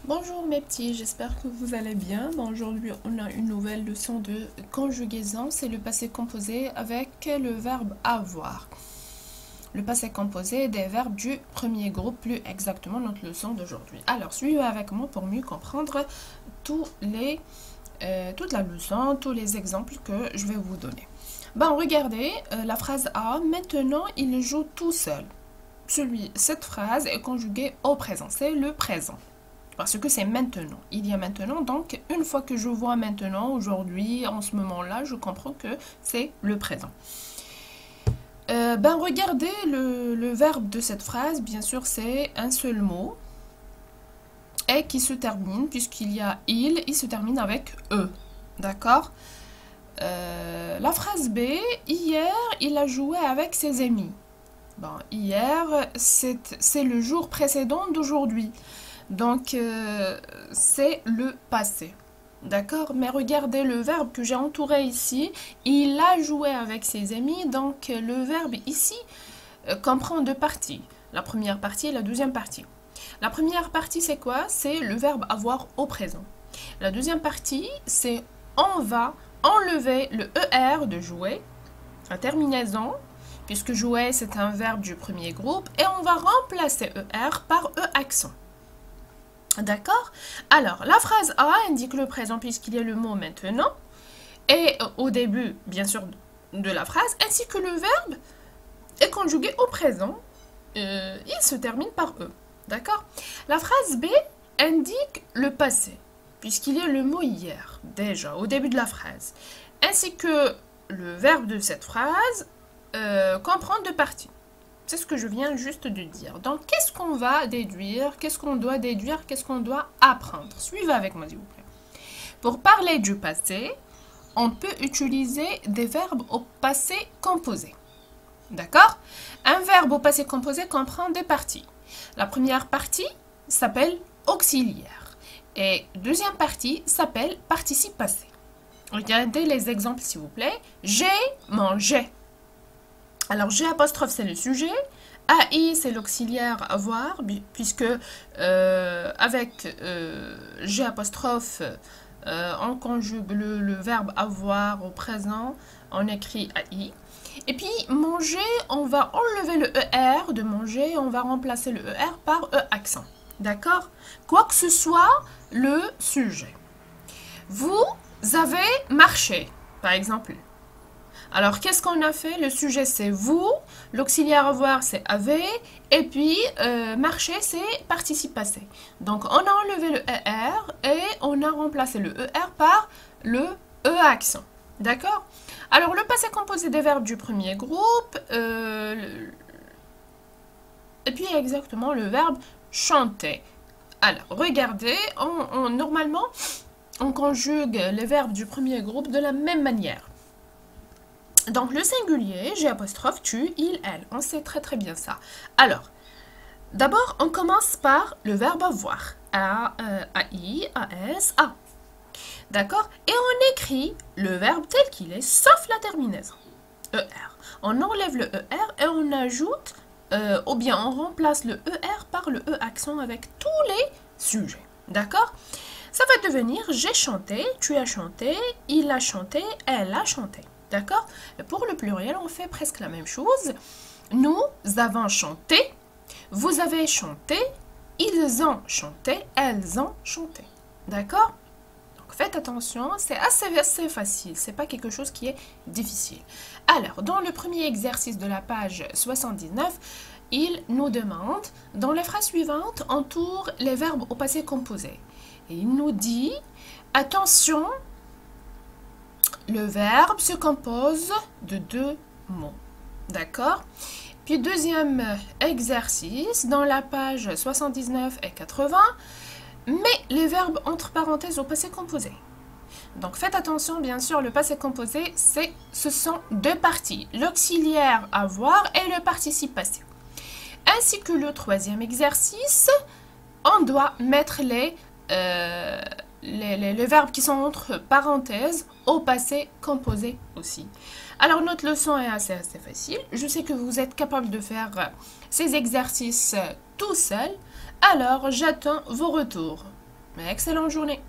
Bonjour mes petits, j'espère que vous allez bien. Aujourd'hui, on a une nouvelle leçon de conjugaison. C'est le passé composé avec le verbe avoir. Le passé composé des verbes du premier groupe, plus exactement notre leçon d'aujourd'hui. Alors, suivez avec moi pour mieux comprendre toute la leçon, tous les exemples que je vais vous donner. Regardez la phrase A. Maintenant, il joue tout seul. Cette phrase est conjuguée au présent. C'est le présent. Parce que c'est maintenant. Il y a maintenant. Donc, une fois que je vois maintenant, aujourd'hui, en ce moment-là, je comprends que c'est le présent. Regardez le verbe de cette phrase. Bien sûr, c'est un seul mot. Et qui se termine, puisqu'il y a il se termine avec E. D'accord? La phrase B. Hier, il a joué avec ses amis. Hier, c'est le jour précédent d'aujourd'hui. Donc, c'est le passé. D'accord? Mais regardez le verbe que j'ai entouré ici. Il a joué avec ses amis. Donc, le verbe ici comprend deux parties. La première partie et la deuxième partie. La première partie, c'est quoi? C'est le verbe avoir au présent. La deuxième partie, c'est on va enlever le ER de jouer, la terminaison, puisque jouer, c'est un verbe du premier groupe, et on va remplacer ER par E accent. D'accord? Alors, la phrase A indique le présent puisqu'il y a le mot maintenant. Et au début, bien sûr, de la phrase, ainsi que le verbe est conjugué au présent. Il se termine par E. D'accord? La phrase B indique le passé, puisqu'il y a le mot hier, déjà, au début de la phrase. Ainsi que le verbe de cette phrase comprend deux parties. C'est ce que je viens juste de dire. Donc, qu'est-ce qu'on va déduire? Qu'est-ce qu'on doit déduire? Qu'est-ce qu'on doit apprendre? Suivez avec moi, s'il vous plaît. Pour parler du passé, on peut utiliser des verbes au passé composé. D'accord? Un verbe au passé composé comprend deux parties. La première partie s'appelle auxiliaire. Et deuxième partie s'appelle participe passé. Regardez les exemples, s'il vous plaît. J'ai mangé. Alors, G', c'est le sujet. AI, c'est l'auxiliaire avoir, puisque avec G', on conjugue le verbe avoir au présent, on écrit AI. Et puis, manger, on va enlever le ER de manger, on va remplacer le ER par E accent. D'accord? Quoi que ce soit le sujet. Vous avez marché, par exemple. Alors, qu'est-ce qu'on a fait? Le sujet, c'est vous. L'auxiliaire avoir, c'est avez. Et puis, marcher, c'est participe passé. Donc, on a enlevé le ER et on a remplacé le ER par le E accent. D'accord? Alors, le passé composé des verbes du premier groupe. Et puis, exactement, le verbe chanter. Alors, regardez, normalement, on conjugue les verbes du premier groupe de la même manière. Donc, le singulier, G', tu, il, elle. On sait très très bien ça. Alors, d'abord, on commence par le verbe avoir. A-I, A-S, A. D'accord? Et on écrit le verbe tel qu'il est, sauf la terminaison. ER. On enlève le ER et on ajoute, ou bien on remplace le ER par le E accent avec tous les sujets. D'accord? Ça va devenir j'ai chanté, tu as chanté, il a chanté, elle a chanté. D'accord? Pour le pluriel, on fait presque la même chose. Nous avons chanté, vous avez chanté, ils ont chanté, elles ont chanté. D'accord? Donc faites attention, c'est assez facile, c'est pas quelque chose qui est difficile. Alors, dans le premier exercice de la page 79, il nous demande, dans les phrases suivantes, entoure les verbes au passé composé. Et il nous dit, attention, le verbe se compose de deux mots. D'accord? Puis deuxième exercice, dans la page 79 et 80, mais les verbes entre parenthèses au passé composé. Donc faites attention, bien sûr, le passé composé, ce sont deux parties, l'auxiliaire avoir et le participe passé. Ainsi que le troisième exercice, on doit mettre les verbes qui sont entre parenthèses au passé composé aussi. Alors notre leçon est assez facile. Je sais que vous êtes capable de faire ces exercices tout seul. Alors j'attends vos retours. Excellente journée.